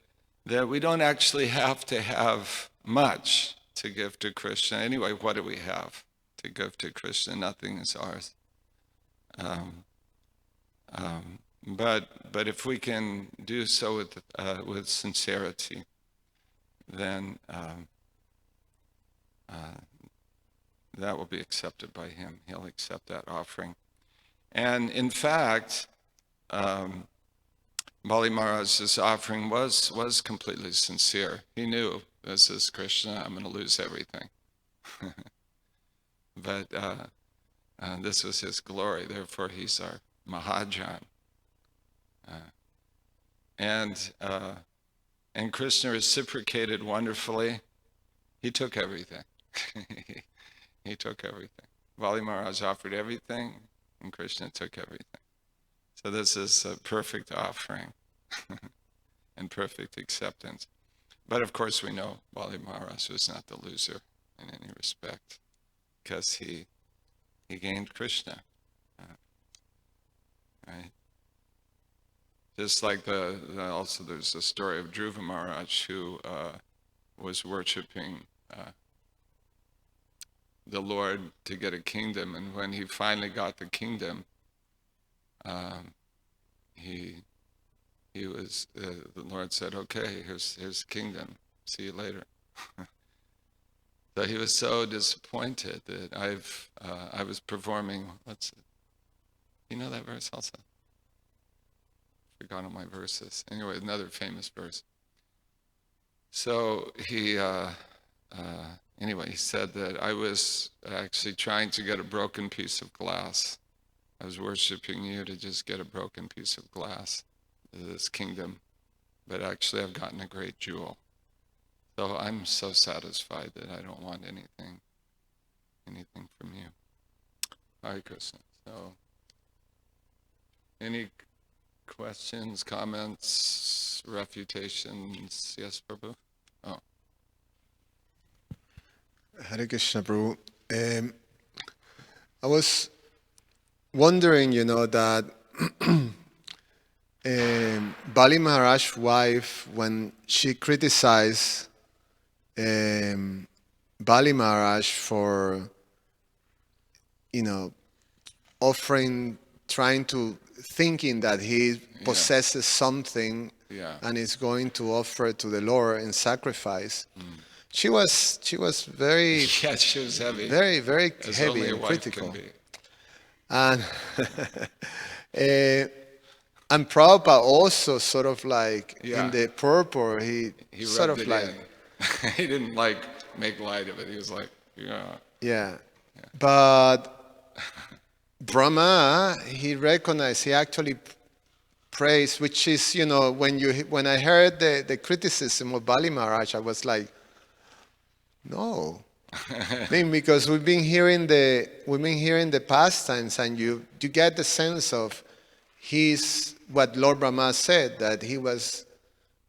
we don't actually have to have much to give to Krishna. Anyway, what do we have to give to Krishna? Nothing is ours. But if we can do so with sincerity, then that will be accepted by him. He'll accept that offering. And in fact, Bali Maharaj's offering was completely sincere. He knew, this is Krishna, I'm going to lose everything. But this was his glory, therefore he's our Mahajan. And Krishna reciprocated wonderfully. He took everything. He took everything. Bali Maharaj offered everything, and Krishna took everything. So this is a perfect offering and perfect acceptance. But of course we know Bali Maharaj was not the loser in any respect, because he gained Krishna. Right? Just like also there's the story of Dhruva Maharaj, who was worshipping the Lord to get a kingdom, and when he finally got the kingdom, the Lord said, "Okay, here's the kingdom. See you later." So he was so disappointed that I was performing. You know that verse also? Forgot all my verses. Anyway, another famous verse. So he said that I was actually trying to get a broken piece of glass. I was worshiping you to just get a broken piece of glass, this kingdom, but actually I've gotten a great jewel. So I'm so satisfied that I don't want anything from you. Hare Krishna. So, any questions, comments, refutations? Yes, Prabhu? Oh. Hare Krishna, Prabhu. I was wondering, that Bali Maharaj's wife, when she criticized Bali Maharaj for, thinking that he possesses something and is going to offer it to the Lord in sacrifice. She was very she was heavy. Very, very As heavy only a and wife critical. can be. And and Prabhupada also sort of like in the purport, he sort rubbed of it like in. He didn't make light of it. He was like, yeah. But Brahma, he recognized, he actually praised, which is, when I heard the criticism of Bali Maharaj, I was like, no. I mean, because we've been hearing the pastimes, and you get the sense of what Lord Brahma said, that he was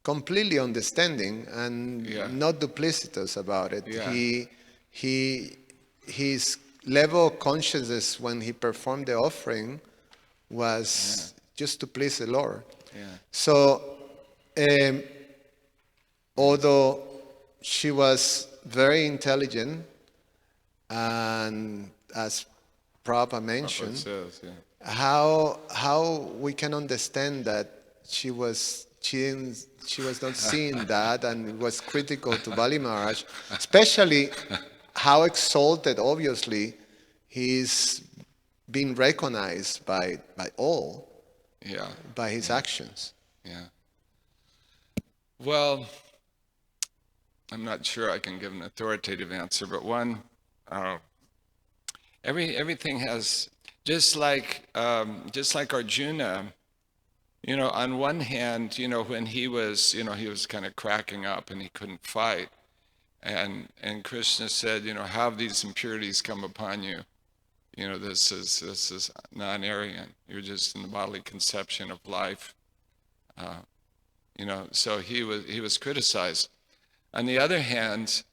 completely understanding and not duplicitous about it. Yeah. His level of consciousness when he performed the offering was just to please the Lord. Yeah. So, although she was very intelligent, And as Prabhupada mentioned, says, yeah. how we can understand that she was not seeing that and was critical to Bali Maharaj, especially how exalted, obviously, he's being recognized by all, Yeah. by his actions. Yeah. Well, I'm not sure I can give an authoritative answer, but one, everything has, just like Arjuna, on one hand, when he was kind of cracking up and he couldn't fight, and Krishna said, have these impurities come upon you. This is non-Aryan. You're just in the bodily conception of life. So he was criticized. On the other hand,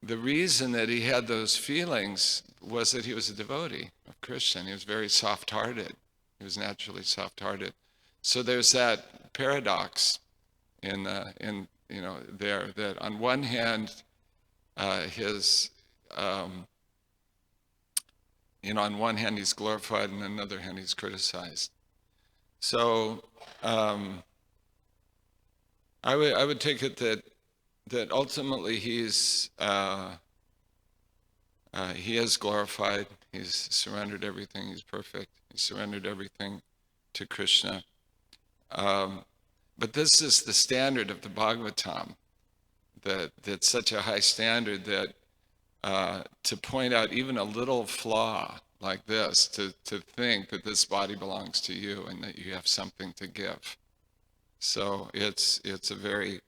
the reason that he had those feelings was that he was a devotee of Krishna. He was very soft-hearted. He was naturally soft-hearted. So there's that paradox in there, that on one hand, his on one hand he's glorified, and on the other hand he's criticized. So I would take it that ultimately he is glorified. He's surrendered everything. He's perfect. He's surrendered everything to Krishna. But this is the standard of the Bhagavatam, that's such a high standard that to point out even a little flaw like this, to think that this body belongs to you and that you have something to give. So it's a very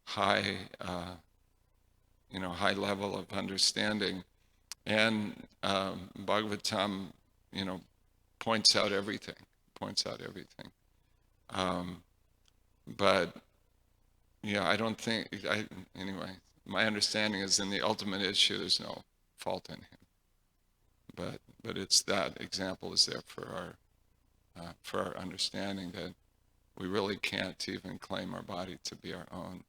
high high level of understanding, and Bhagavatam points out everything. But I don't think anyway. My understanding is, in the ultimate issue, there's no fault in him. But it's that example is there for our understanding that we really can't even claim our body to be our own.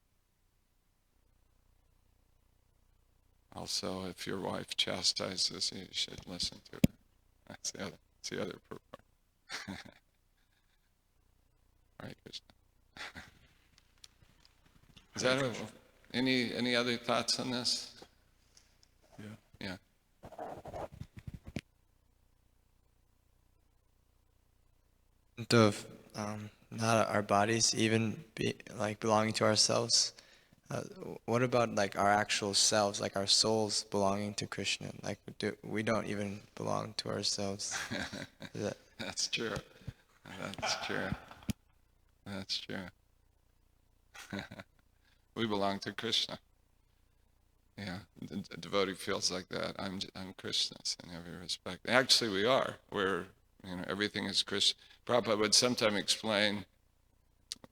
Also, if your wife chastises you, you should listen to her. That's the other purport. Right, Krishna. Is that any other thoughts on this? Yeah. Of not our bodies even belonging to ourselves. What about our actual selves, our souls belonging to Krishna? We don't even belong to ourselves. That's true. That's true. We belong to Krishna. Yeah, the devotee feels like that. I'm Krishna's in every respect. Actually, we are. We're everything is Krishna. Prabhupada would sometimes explain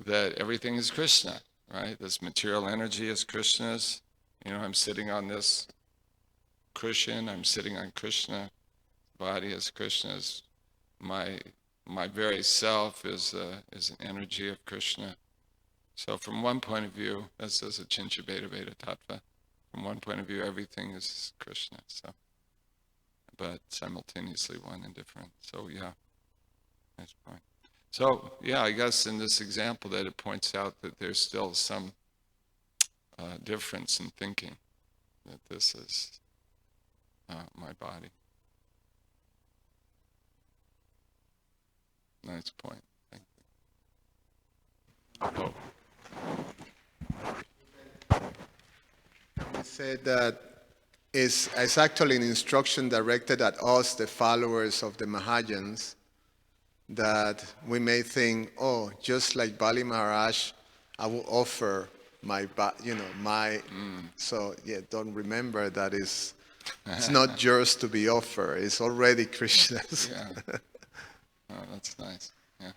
that everything is Krishna, right? This material energy is Krishna's. I'm sitting on this cushion. I'm sitting on Krishna. Body is Krishna's. My very self is an energy of Krishna. So from one point of view, this is a Chincha Beta Beta Tattva. From one point of view, everything is Krishna. So, but simultaneously one and different. So yeah, nice point. So yeah, I guess in this example that it points out that there's still some difference in thinking, that this is my body. Nice point. Thank you. Oh. He said that it's actually an instruction directed at us, the followers of the Mahajans, that we may think, oh, just like Bali Maharaj, I will offer my. So yeah, don't remember that it's not yours to be offered. It's already Krishna's. Yeah. Oh, that's nice. Yeah.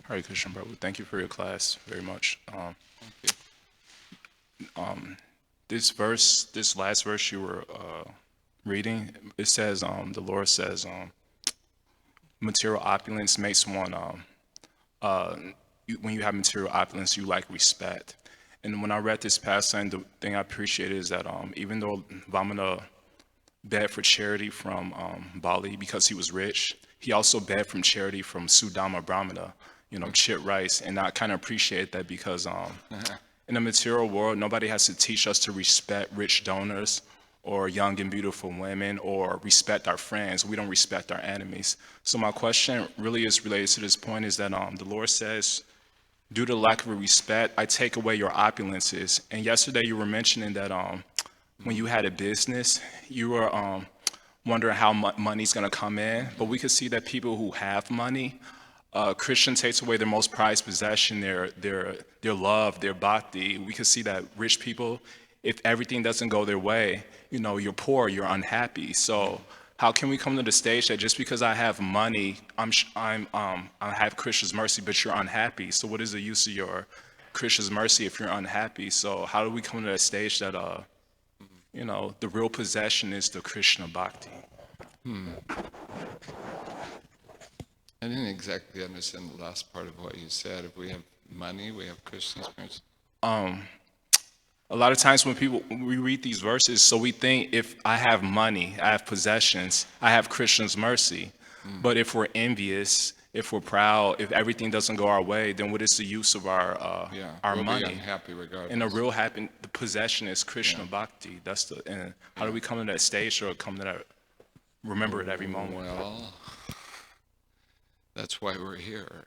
Hare Krishna, Prabhu. Thank you for your class very much. Thank you. This last verse you were reading, it says, the Lord says, material opulence makes one, when you have material opulence, you like respect. And when I read this passage, the thing I appreciated is that even though Vamana begged for charity from Bali because he was rich, he also begged from charity from Sudama Brahmana, chit rice. And I kind of appreciate that because in the material world, nobody has to teach us to respect rich donors or young and beautiful women or respect our friends. We don't respect our enemies. So my question really is related to this point is that the Lord says, due to lack of respect, I take away your opulences. And yesterday you were mentioning that when you had a business, you were wondering how money's going to come in. But we could see that people who have money, Christian takes away their most prized possession, their love, their bhakti. We could see that rich people, if everything doesn't go their way, you're poor, you're unhappy. So how can we come to the stage that just because I have money, I have Krishna's mercy, but you're unhappy? So what is the use of your Krishna's mercy if you're unhappy? So how do we come to that stage that the real possession is the Krishna bhakti? I didn't exactly understand the last part of what you said. If we have money, we have Krishna's mercy. A lot of times when we read these verses, so we think if I have money, I have possessions, I have Krishna's mercy. But if we're envious, if we're proud, if everything doesn't go our way, then what is the use of our we'll money? be unhappy regardless. And the possession is Krishna bhakti. And how do we come to that stage or come to that, remember it every moment? Well, that's why we're here.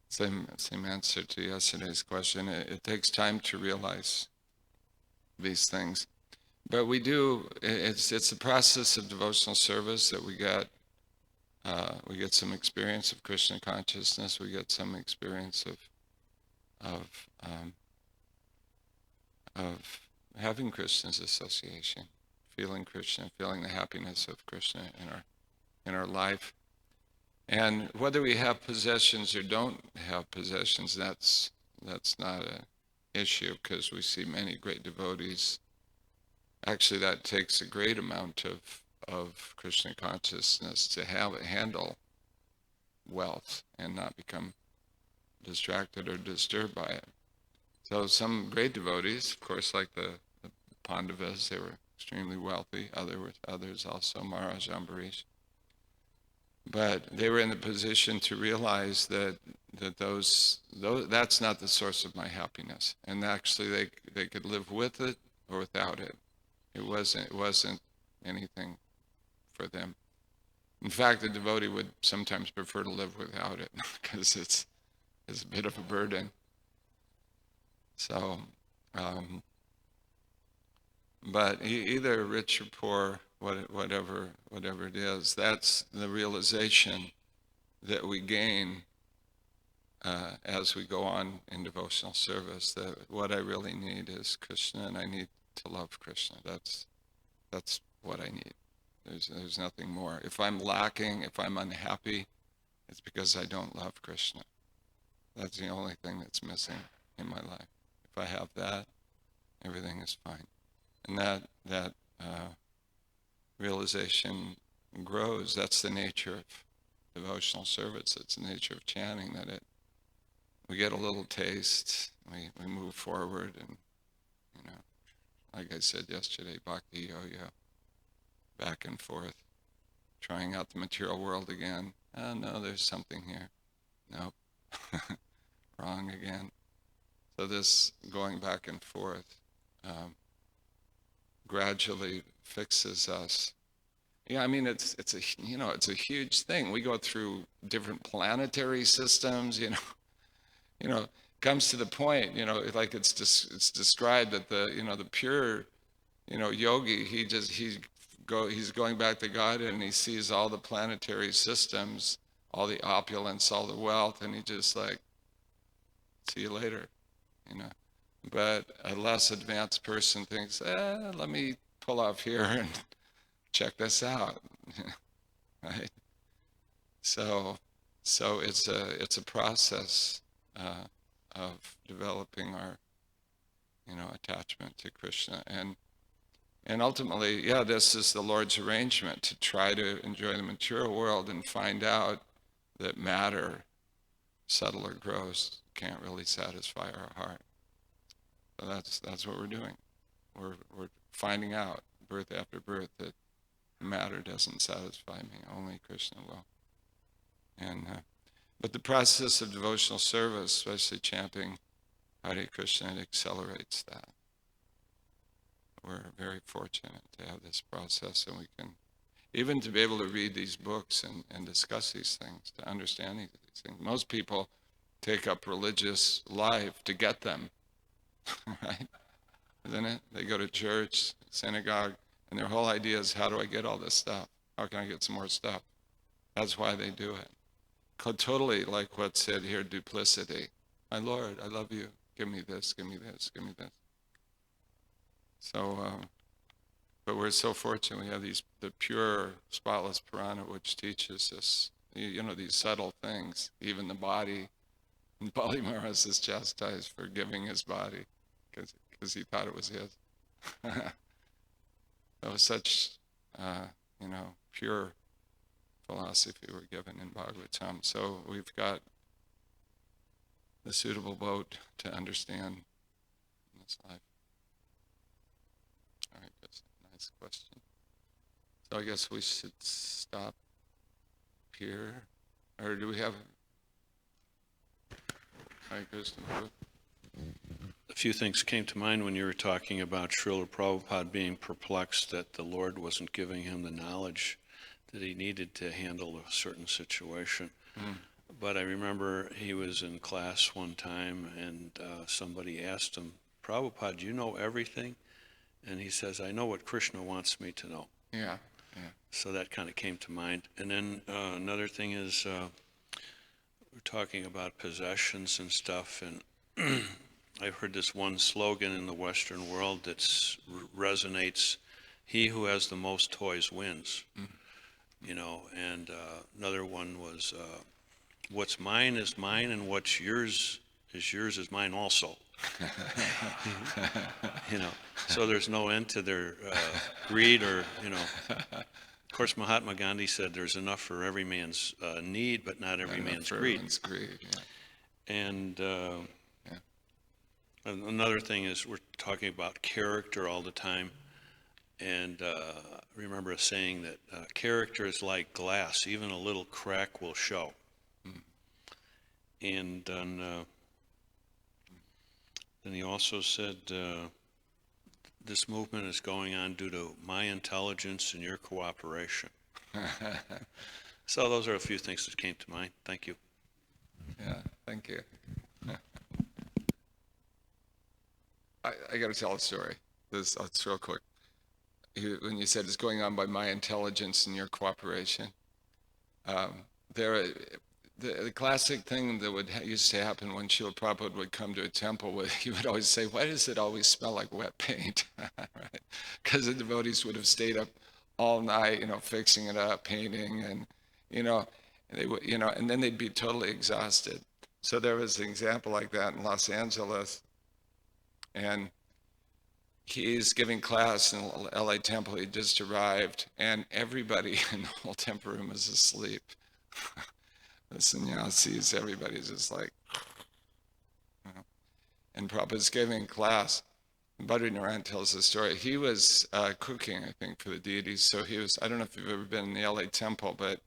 Same answer to yesterday's question. It takes time to realize these things, but we do. It's a process of devotional service that we get. We get some experience of Krishna consciousness. We get some experience of having Krishna's association, feeling Krishna, feeling the happiness of Krishna in our life. And whether we have possessions or don't have possessions, that's not an issue, because we see many great devotees. Actually, that takes a great amount of Krishna consciousness to handle wealth and not become distracted or disturbed by it. So some great devotees, of course, like the Pandavas, they were extremely wealthy. Others also, Maharaj Ambarish. But they were in the position to realize that those that's not the source of my happiness, and actually they could live with it or without it. It wasn't anything for them. In fact, the devotee would sometimes prefer to live without it because it's a bit of a burden. So, but either rich or poor, whatever it is, that's the realization that we gain as we go on in devotional service, that what I really need is Krishna, and I need to love Krishna. That's what I need. There's nothing more. If I'm lacking, if I'm unhappy, it's because I don't love Krishna. That's the only thing that's missing in my life. If I have that, everything is fine. And that realization grows. That's the nature of devotional service. It's the nature of chanting, that we get a little taste, we move forward, and like I said yesterday, bhakti yo-yo, back and forth, trying out the material world again. Oh no, there's something here. Nope. Wrong again. So this going back and forth gradually fixes us. Yeah, I mean it's a huge thing. We go through different planetary systems. Comes to the point. Like it's described that the pure yogi, he's going back to God, and he sees all the planetary systems, all the opulence, all the wealth, and he just like, see you later. But a less advanced person thinks, let me pull off here and check this out, right? So it's a process of developing our attachment to Krishna, and ultimately, this is the Lord's arrangement to try to enjoy the material world and find out that matter, subtle or gross, can't really satisfy our heart. So that's what we're doing. We're finding out, birth after birth, that matter doesn't satisfy me. Only Krishna will. And but the process of devotional service, especially chanting Hare Krishna, it accelerates that. We're very fortunate to have this process, and we can, even to be able to read these books and discuss these things, to understand these things. Most people take up religious life to get them, right? Isn't it? They go to church, synagogue, and their whole idea is, how do I get all this stuff? How can I get some more stuff? That's why they do it. Totally like what's said here, duplicity. My Lord, I love you. Give me this, give me this, give me this. So, but we're so fortunate we have the pure, spotless Purana, which teaches us, these subtle things. Even the body, and Bali Maharaj is chastised for giving his body, because he thought it was his. That was such, pure philosophy we're given in Bhagavatam. So we've got the suitable boat to understand this life. All right, that's a nice question. So I guess we should stop here. Or do we have... Hare Krishna. A few things came to mind when you were talking about Srila Prabhupada being perplexed that the Lord wasn't giving him the knowledge that he needed to handle a certain situation. But I remember he was in class one time and somebody asked him, Prabhupada, do you know everything? And he says, I know what Krishna wants me to know. Yeah. So that kind of came to mind. And then another thing is we're talking about possessions and stuff, and I've heard this one slogan in the Western world that resonates, he who has the most toys wins. And another one was, what's mine is mine, and what's yours is mine also. So there's no end to their greed or, Of course, Mahatma Gandhi said there's enough for every man's need, but not every man's greed. Yeah. And another thing is we're talking about character all the time. And remember a saying that character is like glass, even a little crack will show. And then he also said, this movement is going on due to my intelligence and your cooperation. So those are a few things that came to mind. Thank you. Yeah, thank you. I got to tell a story. It's real quick. When you said it's going on by my intelligence and your cooperation, the classic thing that used to happen when Srila Prabhupada would come to a temple, he would always say, why does it always smell like wet paint? Right? Because the devotees would have stayed up all night, fixing it up, painting, and, and then they'd be totally exhausted. So there was an example like that in Los Angeles, and he's giving class in LA Temple. He just arrived, and everybody in the whole temple room is asleep. The sannyasis, everybody's just like, And Prabhupada's giving class. Bhadranaran tells the story. He was cooking, I think, for the deities. So he was, I don't know if you've ever been in the LA Temple, but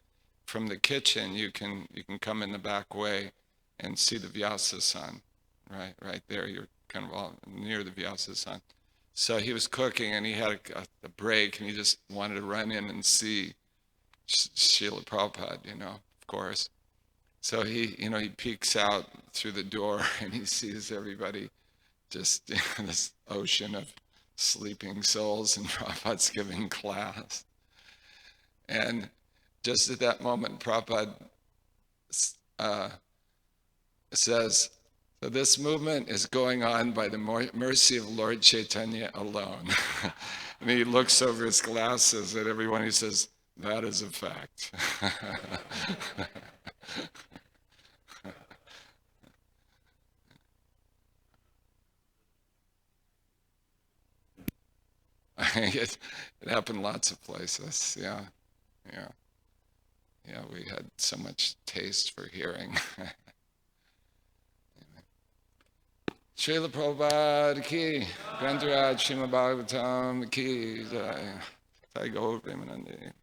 from the kitchen, you can come in the back way and see the Vyasa-san, right there. You're kind of all near the Vyasa-san. So he was cooking, and he had a break, and he just wanted to run in and see Srila Prabhupada, of course. So he peeks out through the door, and he sees everybody just in this ocean of sleeping souls, and Prabhupada's giving class. And just at that moment, Prabhupada says, so this movement is going on by the mercy of Lord Chaitanya alone. And he looks over his glasses at everyone. He says, that is a fact. It happened lots of places. Yeah. We had so much taste for hearing. Srila Prabhupada ki, Grantaraj Srimad Bhagavatam ki, Jai Gaur Premanande.